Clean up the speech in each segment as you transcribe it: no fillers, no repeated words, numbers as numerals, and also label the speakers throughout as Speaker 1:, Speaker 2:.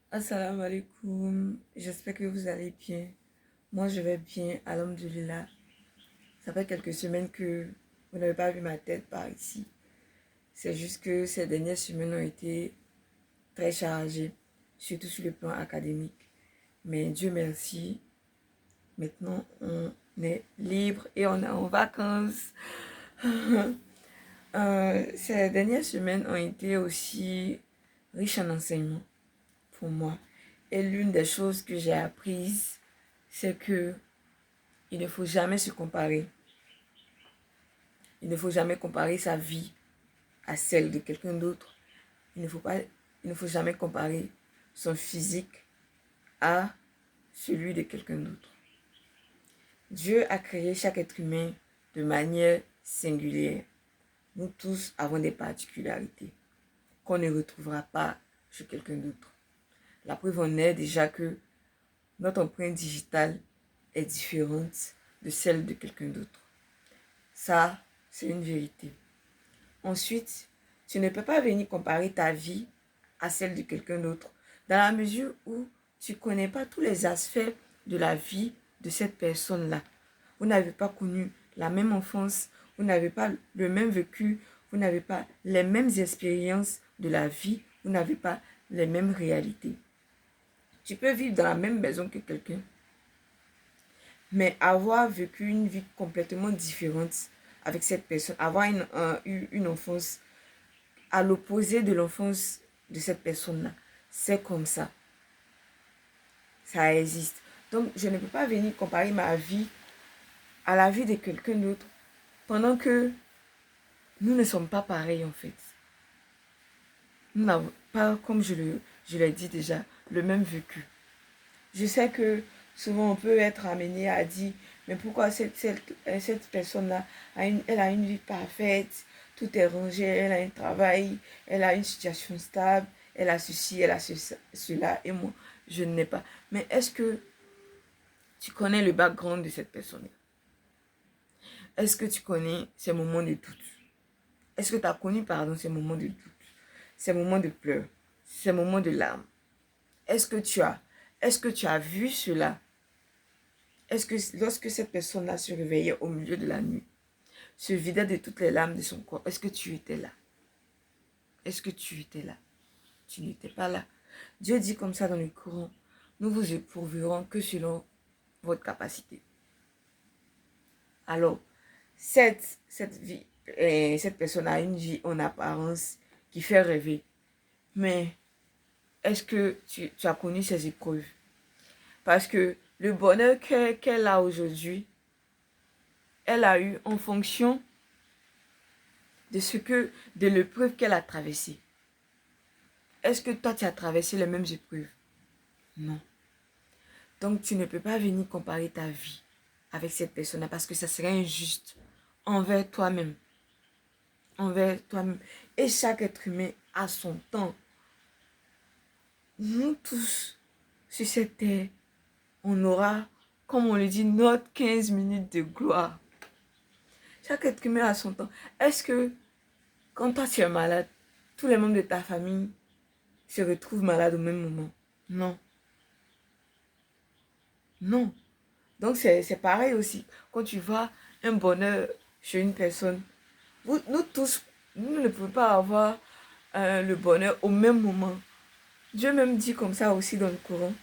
Speaker 1: Assalamu alaikum, j'espère que vous allez bien. Moi, je vais bien, alhamdoulilah. Ça fait quelques semaines que vous n'avez pas vu ma tête par ici. C'est juste que ces dernières semaines ont été très chargées, surtout sur le plan académique. Mais Dieu merci, maintenant on est libre et on est en vacances. Ces dernières semaines ont été aussi riches en enseignements pour moi. Et l'une des choses que j'ai apprises, c'est que il ne faut jamais se comparer. Il ne faut jamais comparer sa vie à celle de quelqu'un d'autre. Il ne faut jamais comparer son physique à celui de quelqu'un d'autre. Dieu a créé chaque être humain de manière singulière. Nous tous avons des particularités qu'on ne retrouvera pas chez quelqu'un d'autre. La preuve en est déjà que notre empreinte digitale est différente de celle de quelqu'un d'autre. Ça, c'est une vérité. Ensuite, tu ne peux pas venir comparer ta vie à celle de quelqu'un d'autre dans la mesure où tu ne connais pas tous les aspects de la vie de cette personne-là. Vous n'avez pas connu la même enfance, vous n'avez pas le même vécu, vous n'avez pas les mêmes expériences de la vie, vous n'avez pas les mêmes réalités. Tu peux vivre dans la même maison que quelqu'un, mais avoir vécu une vie complètement différente avec cette personne, avoir une enfance à l'opposé de l'enfance de cette personne-là. C'est comme ça. Ça existe. Donc, je ne peux pas venir comparer ma vie à la vie de quelqu'un d'autre pendant que nous ne sommes pas pareils en fait. Nous n'avons pas, comme je l'ai dit déjà, le même vécu. Je sais que souvent on peut être amené à dire, mais pourquoi cette personne-là, elle a une vie parfaite, tout est rangé, elle a un travail, elle a une situation stable, elle a ceci, elle a cela, et moi, je ne l'ai pas. Mais est-ce que tu connais le background de cette personne-là? Est-ce que tu connais ses moments de doute? Est-ce que tu as connu, pardon, ces moments de doute, ces moments de pleurs, ces moments de larmes? Est-ce que tu as vu cela? Est-ce que lorsque cette personne-là se réveillait au milieu de la nuit, se vidait de toutes les larmes de son corps, est-ce que tu étais là? Est-ce que tu étais là? Tu n'étais pas là. Dieu dit comme ça dans le Coran, nous vous éprouverons que selon votre capacité. Alors, cette personne a une vie en apparence qui fait rêver. Mais est-ce que tu as connu ces épreuves? Parce que le bonheur qu'elle a aujourd'hui, elle a eu en fonction de l'épreuve qu'elle a traversée. Est-ce que toi, tu as traversé les mêmes épreuves? Non. Donc, tu ne peux pas venir comparer ta vie avec cette personne-là parce que ça serait injuste envers toi-même. Envers toi-même. Et chaque être humain a son temps. Nous tous, sur cette terre, on aura, comme on le dit, notre 15 minutes de gloire. Chaque être humain a son temps. Est-ce que quand toi tu es malade, tous les membres de ta famille se retrouvent malades au même moment? Non. Non. Donc c'est pareil aussi. Quand tu vois un bonheur chez une personne, nous tous, nous ne pouvons pas avoir le bonheur au même moment. Dieu même dit comme ça aussi dans le Coran.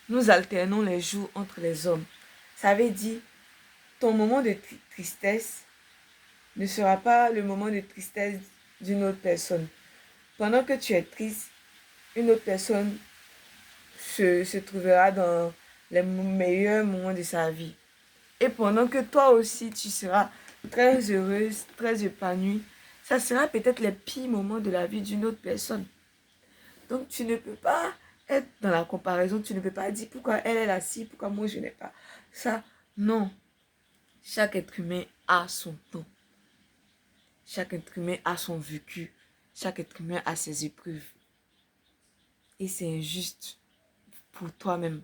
Speaker 1: Nous alternons les jours entre les hommes. Ça veut dire, ton moment de tristesse ne sera pas le moment de tristesse d'une autre personne. Pendant que tu es triste, une autre personne se trouvera dans les meilleurs moments de sa vie. Et pendant que toi aussi, tu seras très heureuse, très épanouie, ça sera peut-être les pires moments de la vie d'une autre personne. Donc, tu ne peux pas être dans la comparaison, tu ne peux pas dire pourquoi elle est là ci, pourquoi moi je n'ai pas ça. Non. Chaque être humain a son temps. Chaque être humain a son vécu. Chaque être humain a ses épreuves. Et c'est injuste pour toi-même.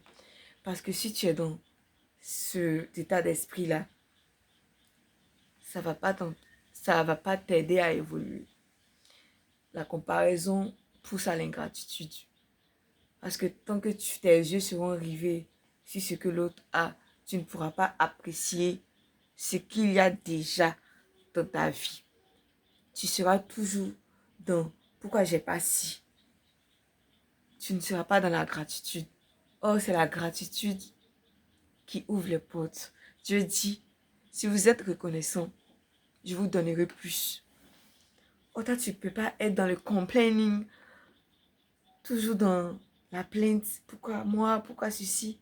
Speaker 1: Parce que si tu es dans cet état d'esprit-là, ça va pas t'aider à évoluer. La comparaison pousse à l'ingratitude. Parce que tant que tes yeux seront rivés sur ce que l'autre a, tu ne pourras pas apprécier ce qu'il y a déjà dans ta vie. Tu seras toujours dans pourquoi j'ai pas ci. Tu ne seras pas dans la gratitude. Oh, c'est la gratitude qui ouvre les portes. Dieu dit, si vous êtes reconnaissant, je vous donnerai plus. Oh, toi, tu ne peux pas être dans le complaining, toujours dans la plainte. Pourquoi moi? Pourquoi ceci?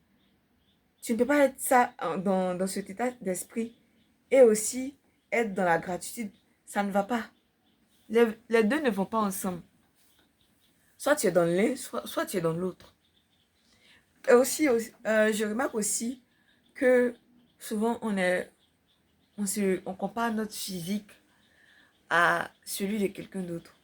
Speaker 1: Tu ne peux pas être ça dans cet état d'esprit et aussi être dans la gratitude. Ça ne va pas. Les deux ne vont pas ensemble. Soit tu es dans l'un, soit tu es dans l'autre. Et aussi, je remarque aussi que souvent on compare notre physique à celui de quelqu'un d'autre.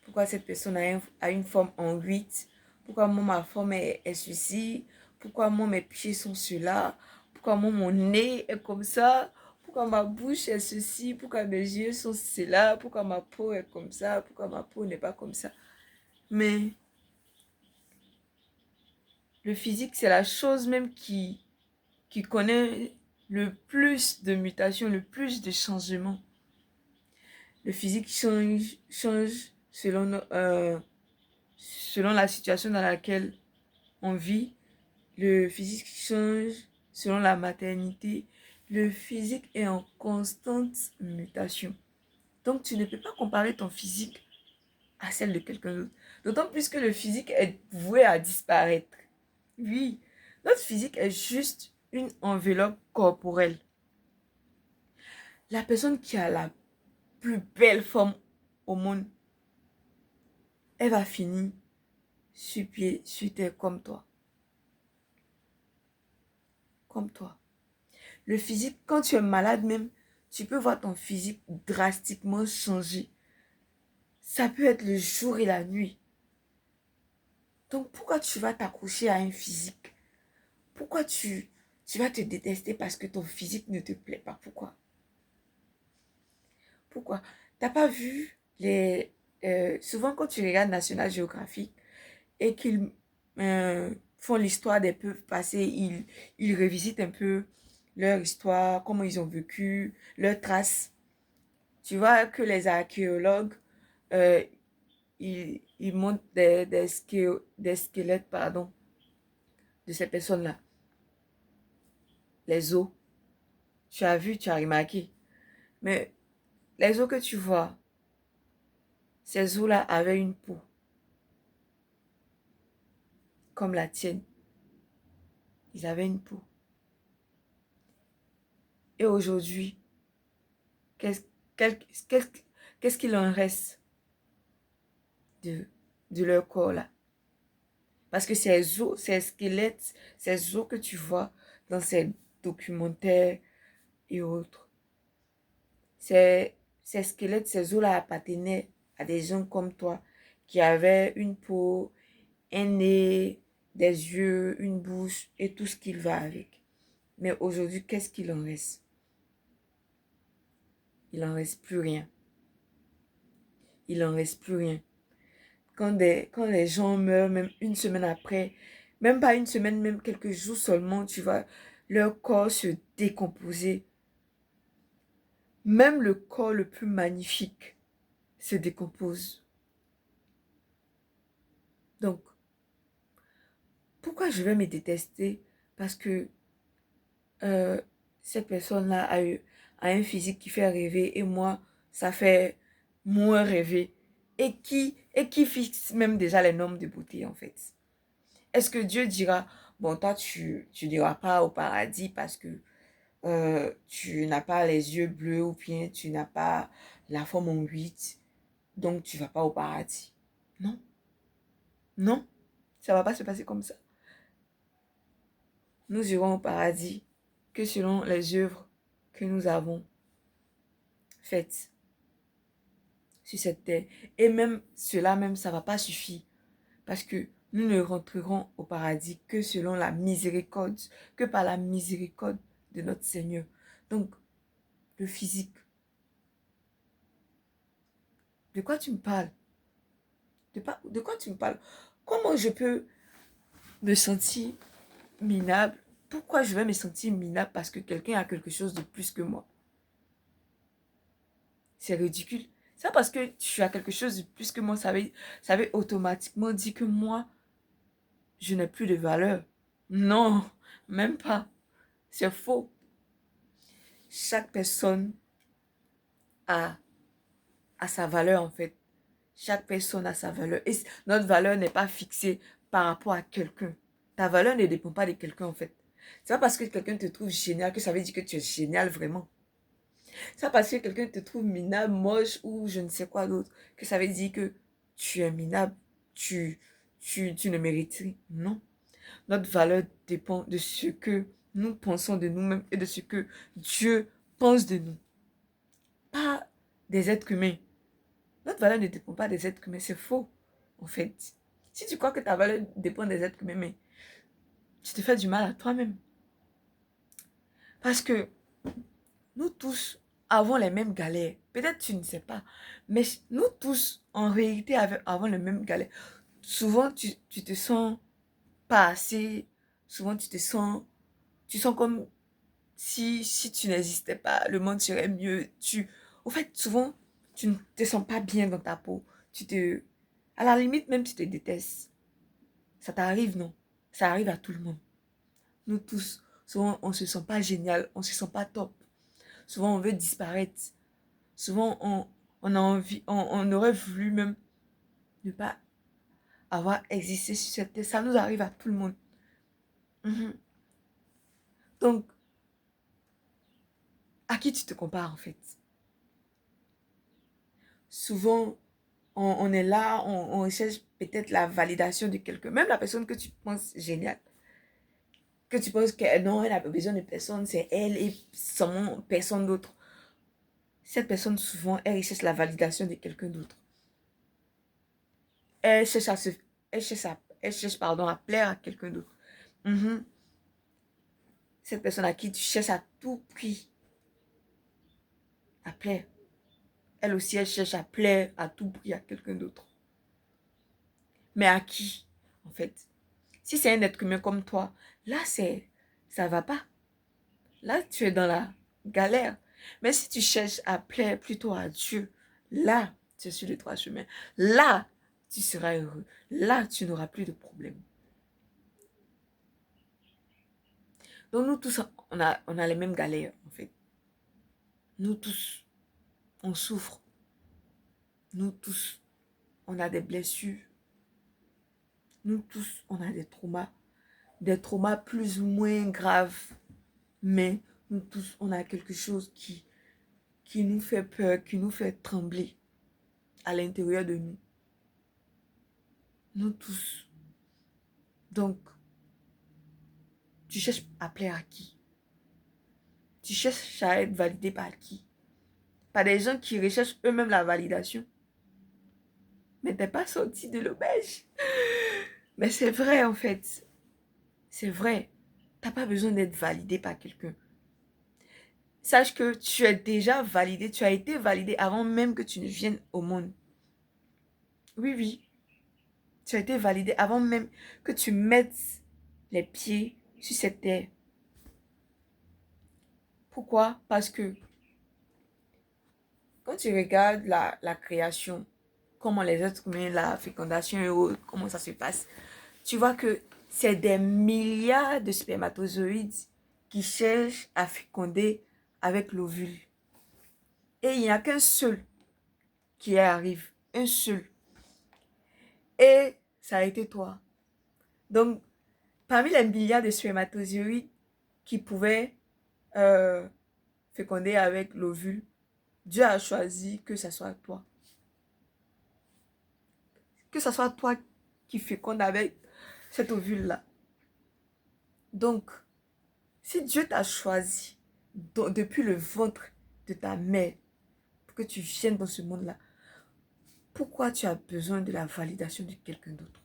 Speaker 1: Pourquoi cette personne a une forme en 8? Pourquoi moi, ma forme est ceci? Pourquoi moi, mes pieds sont ceux-là? Pourquoi moi, mon nez est comme ça? Pourquoi ma bouche est ceci? Pourquoi mes yeux sont cela? Pourquoi ma peau est comme ça? Pourquoi ma peau n'est pas comme ça? Mais le physique, c'est la chose même qui connaît le plus de mutations, le plus de changements. Le physique change selon la situation dans laquelle on vit. Le physique change selon la maternité. Le physique est en constante mutation. Donc, tu ne peux pas comparer ton physique à celle de quelqu'un d'autre. D'autant plus que le physique est voué à disparaître. Oui, notre physique est juste une enveloppe corporelle. La personne qui a la plus belle forme au monde, elle va finir sur pied, sur terre comme toi. Comme toi. Le physique, quand tu es malade même, tu peux voir ton physique drastiquement changer. Ça peut être le jour et la nuit. Donc pourquoi tu vas t'accrocher à un physique? Pourquoi tu vas te détester parce que ton physique ne te plaît pas? Pourquoi? Pourquoi? T'as pas vu souvent quand tu regardes National Geographic et qu'ils font l'histoire des peuples passés, ils revisitent un peu leur histoire, comment ils ont vécu, leurs traces. Tu vois que les archéologues, euh, ils montrent des squelettes, pardon, de ces personnes-là. Les os. Tu as vu, tu as remarqué. Mais les os que tu vois, ces os-là avaient une peau comme la tienne. Ils avaient une peau. Et aujourd'hui, qu'est-ce qu'est-ce- qu'est-ce qu'il en reste de leur corps là? Parce que ces os, ces squelettes, ces os que tu vois dans ces documentaires et autres, ces squelettes, ces os-là appartenaient à des gens comme toi qui avaient une peau, un nez, des yeux, une bouche et tout ce qui va avec. Mais aujourd'hui, qu'est-ce qu'il en reste? Il n'en reste plus rien. Il n'en reste plus rien. Quand les gens meurent, même une semaine après, même pas une semaine, même quelques jours seulement, tu vois leur corps se décomposer. Même le corps le plus magnifique se décompose. Donc, pourquoi je vais me détester? Parce que euh, cette personne-là a un physique qui fait rêver et moi, ça fait moins rêver. Et qui fixe même déjà les normes de beauté en fait. Est-ce que Dieu dira, bon, toi, tu n'iras pas au paradis parce que tu n'as pas les yeux bleus ou bien tu n'as pas la forme en 8, donc tu ne vas pas au paradis. Non, non, ça ne va pas se passer comme ça. Nous irons au paradis que selon les œuvres que nous avons faites sur cette terre. Et même cela, même, ça ne va pas suffire. Parce que nous ne rentrerons au paradis que selon la miséricorde, que par la miséricorde de notre Seigneur. Donc, le physique. De quoi tu me parles? De quoi tu me parles? Comment je peux me sentir minable. Pourquoi je vais me sentir minable parce que quelqu'un a quelque chose de plus que moi? C'est ridicule. Ça parce que tu as quelque chose de plus que moi, ça veut automatiquement dire que moi, je n'ai plus de valeur. Non, même pas. C'est faux. Chaque personne a, a sa valeur en fait. Chaque personne a sa valeur. Et notre valeur n'est pas fixée par rapport à quelqu'un. Ta valeur ne dépend pas de quelqu'un en fait. C'est pas parce que quelqu'un te trouve génial que ça veut dire que tu es génial vraiment. C'est pas parce que quelqu'un te trouve minable, moche ou je ne sais quoi d'autre que ça veut dire que tu es minable. Tu, tu ne mérites rien. Non. Notre valeur dépend de ce que nous pensons de nous-mêmes et de ce que Dieu pense de nous. Pas des êtres humains. Notre valeur ne dépend pas des êtres humains, c'est faux, en fait. Si tu crois que ta valeur dépend des êtres humains, mais tu te fais du mal à toi-même. Parce que nous tous avons les mêmes galères. Peut-être tu ne sais pas, mais nous tous, en réalité, avons les mêmes galères. Souvent, tu te sens pas assez. Souvent, tu sens comme si tu n'existais pas, le monde serait mieux. Au fait, souvent, tu ne te sens pas bien dans ta peau. À la limite, même tu te détestes. Ça t'arrive, non? Ça arrive à tout le monde. Nous tous, souvent, on ne se sent pas génial, on ne se sent pas top. Souvent, on veut disparaître. Souvent, on a envie, on aurait voulu même ne pas avoir existé sur cette terre. Ça nous arrive à tout le monde. Mhm. Donc, à qui tu te compares en fait? Souvent, on est là, on recherche peut-être la validation de quelqu'un. Même la personne que tu penses géniale. Que tu penses que non, elle a besoin de personne, c'est elle et sans personne d'autre. Cette personne, souvent, elle recherche la validation de quelqu'un d'autre. Elle cherche à se, elle cherche, pardon, à plaire à quelqu'un d'autre. Mhm. Cette personne à qui tu cherches à tout prix à plaire. Elle aussi, elle cherche à plaire à tout prix à quelqu'un d'autre. Mais à qui, en fait? Si c'est un être humain comme toi, là, ça va pas. Là, tu es dans la galère. Mais si tu cherches à plaire plutôt à Dieu, là, tu es sur le droit chemin. Là, tu seras heureux. Là, tu n'auras plus de problème. Donc, nous tous, on a les mêmes galères, en fait. Nous tous, on souffre. Nous tous, on a des blessures. Nous tous, on a des traumas. Des traumas plus ou moins graves. Mais nous tous, on a quelque chose qui nous fait peur, qui nous fait trembler à l'intérieur de nous. Nous tous. Donc, tu cherches à plaire à qui? Tu cherches à être validé par qui? Par des gens qui recherchent eux-mêmes la validation. Mais t'es pas sorti de l'auberge. Mais c'est vrai en fait. C'est vrai. T'as pas besoin d'être validé par quelqu'un. Sache que tu es déjà validé, tu as été validé avant même que tu ne viennes au monde. Oui, oui. Tu as été validé avant même que tu mettes les pieds sur cette terre. Pourquoi? Parce que quand tu regardes la création, comment les êtres humains, la fécondation et autres, comment ça se passe, tu vois que c'est des milliards de spermatozoïdes qui cherchent à féconder avec l'ovule. Et il n'y a qu'un seul qui arrive, un seul. Et ça a été toi. Donc, parmi les milliards de spermatozoïdes qui pouvaient euh, féconder avec l'ovule, Dieu a choisi que ce soit toi. Que ce soit toi qui féconde avec cet ovule-là. Donc, si Dieu t'a choisi depuis le ventre de ta mère pour que tu viennes dans ce monde-là, pourquoi tu as besoin de la validation de quelqu'un d'autre?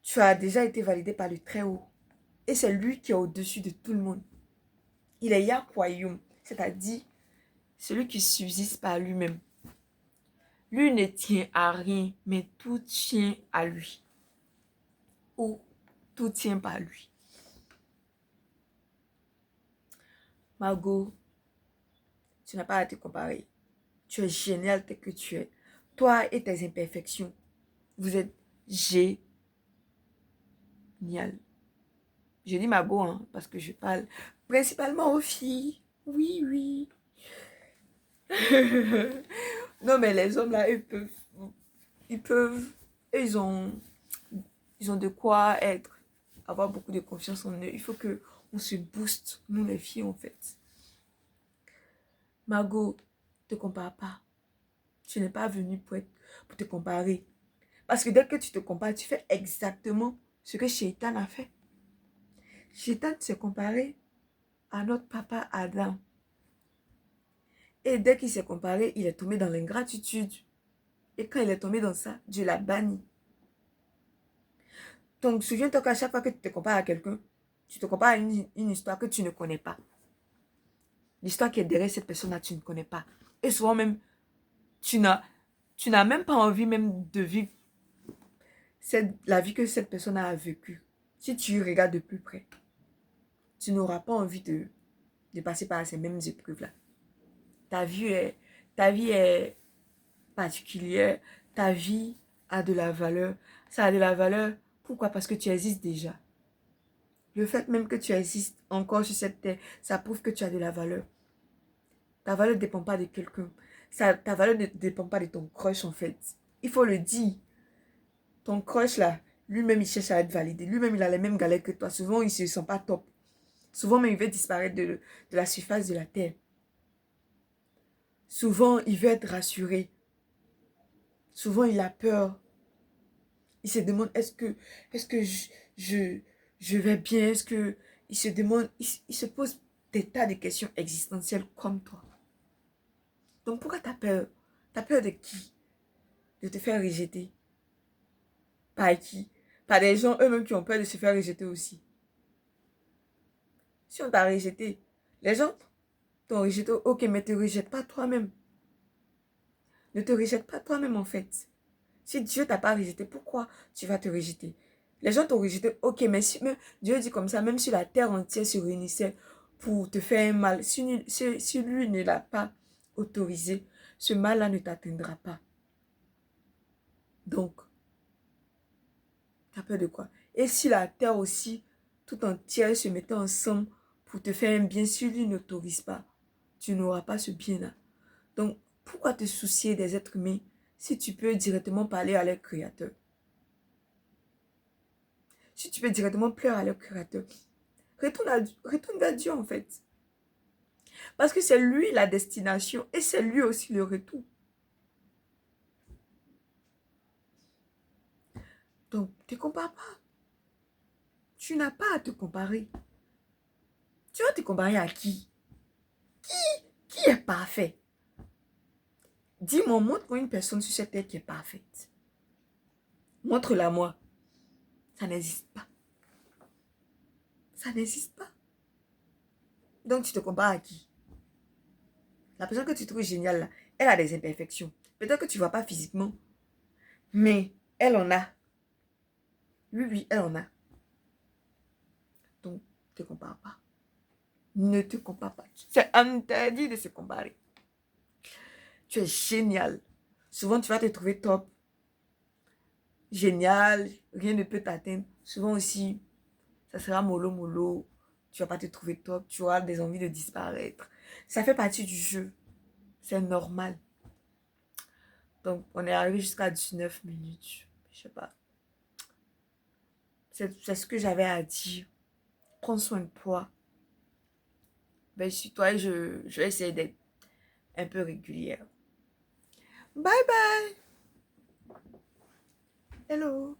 Speaker 1: Tu as déjà été validé par le Très-Haut. Et c'est lui qui est au-dessus de tout le monde. Il est Yahweh, c'est-à-dire celui qui subsiste par lui-même. Lui ne tient à rien, mais tout tient à lui. où tout tient par lui. Margot, tu n'as pas à te comparer. Tu es génial tel que tu es. Toi et tes imperfections, vous êtes génial. Je dis Margot, hein, parce que je parle principalement aux filles. Oui, oui. Non, mais les hommes là, ils peuvent, eux, ils ont de quoi être, avoir beaucoup de confiance en eux. Il faut que on se booste, nous les filles en fait. Margot, ne te compare pas. Tu n'es pas venue pour te comparer. Parce que dès que tu te compares, tu fais exactement ce que Shaitan a fait. Shaitan s'est comparé à notre papa Adam. Et dès qu'il s'est comparé, il est tombé dans l'ingratitude. Et quand il est tombé dans ça, Dieu l'a banni. Donc, souviens-toi qu'à chaque fois que tu te compares à quelqu'un, tu te compares à une histoire que tu ne connais pas. L'histoire qui est derrière cette personne-là, tu ne connais pas. Et souvent même, tu n'as même pas envie même de vivre la vie que cette personne a vécue. Si tu regardes de plus près, tu n'auras pas envie de passer par ces mêmes épreuves-là. Ta vie est particulière. Ta vie a de la valeur. Ça a de la valeur. Pourquoi? Parce que tu existes déjà. Le fait même que tu existes encore sur cette terre, ça prouve que tu as de la valeur. Ta valeur ne dépend pas de quelqu'un. Ta valeur ne dépend pas de ton crush en fait. Il faut le dire. Ton crush là, lui-même il cherche à être validé. Lui-même il a les mêmes galères que toi. Souvent il ne se sent pas top. Souvent même il veut disparaître de la surface de la terre. Souvent il veut être rassuré. Souvent il a peur. Il se demande est-ce que je vais bien? Est-ce que il se demande, il se pose des tas de questions existentielles comme toi. Donc pourquoi tu as peur? Tu as peur de qui? De te faire rejeter. Par qui? Par des gens eux-mêmes qui ont peur de se faire rejeter aussi. Si on t'a rejeté, les gens t'ont rejeté, ok, mais ne te rejette pas toi-même. Ne te rejette pas toi-même en fait. Si Dieu t'a pas rejeté, pourquoi tu vas te rejeter? Les gens t'ont rejeté, ok, mais si même, Dieu dit comme ça, même si la terre entière se réunissait pour te faire un mal, si lui ne l'a pas autorisé, ce mal-là ne t'atteindra pas. Donc, tu as peur de quoi? Et si la terre aussi, tout entière, se mettait ensemble pour te faire un bien, si lui n'autorise pas, tu n'auras pas ce bien-là. Donc, pourquoi te soucier des êtres humains si tu peux directement parler à leur créateur? Si tu peux directement pleurer à leur créateur, retourne vers Dieu en fait. Parce que c'est lui la destination et c'est lui aussi le retour. Donc, ne te compare pas. Tu n'as pas à te comparer. Tu vas te comparer à qui? Qui est parfait? Dis-moi, montre-moi une personne sur cette terre qui est parfaite. Montre-la moi. Ça n'existe pas. Ça n'existe pas. Donc, tu te compares à qui? La personne que tu trouves géniale, là, elle a des imperfections. Peut-être que tu ne vois pas physiquement, mais elle en a. Oui, oui, elle en a. Donc, ne te compare pas. Ne te compare pas. C'est interdit de se comparer. Tu es génial. Souvent, tu vas te trouver top. Génial. Rien ne peut t'atteindre. Souvent aussi, ça sera mollo mollo. Tu vas pas te trouver top. Tu auras des envies de disparaître. Ça fait partie du jeu. C'est normal. Donc, on est arrivé jusqu'à 19 minutes. Je sais pas. C'est ce que j'avais à dire. Prends soin de toi. Ben, sur toi, je vais essayer d'être un peu régulière. Bye bye. Hello.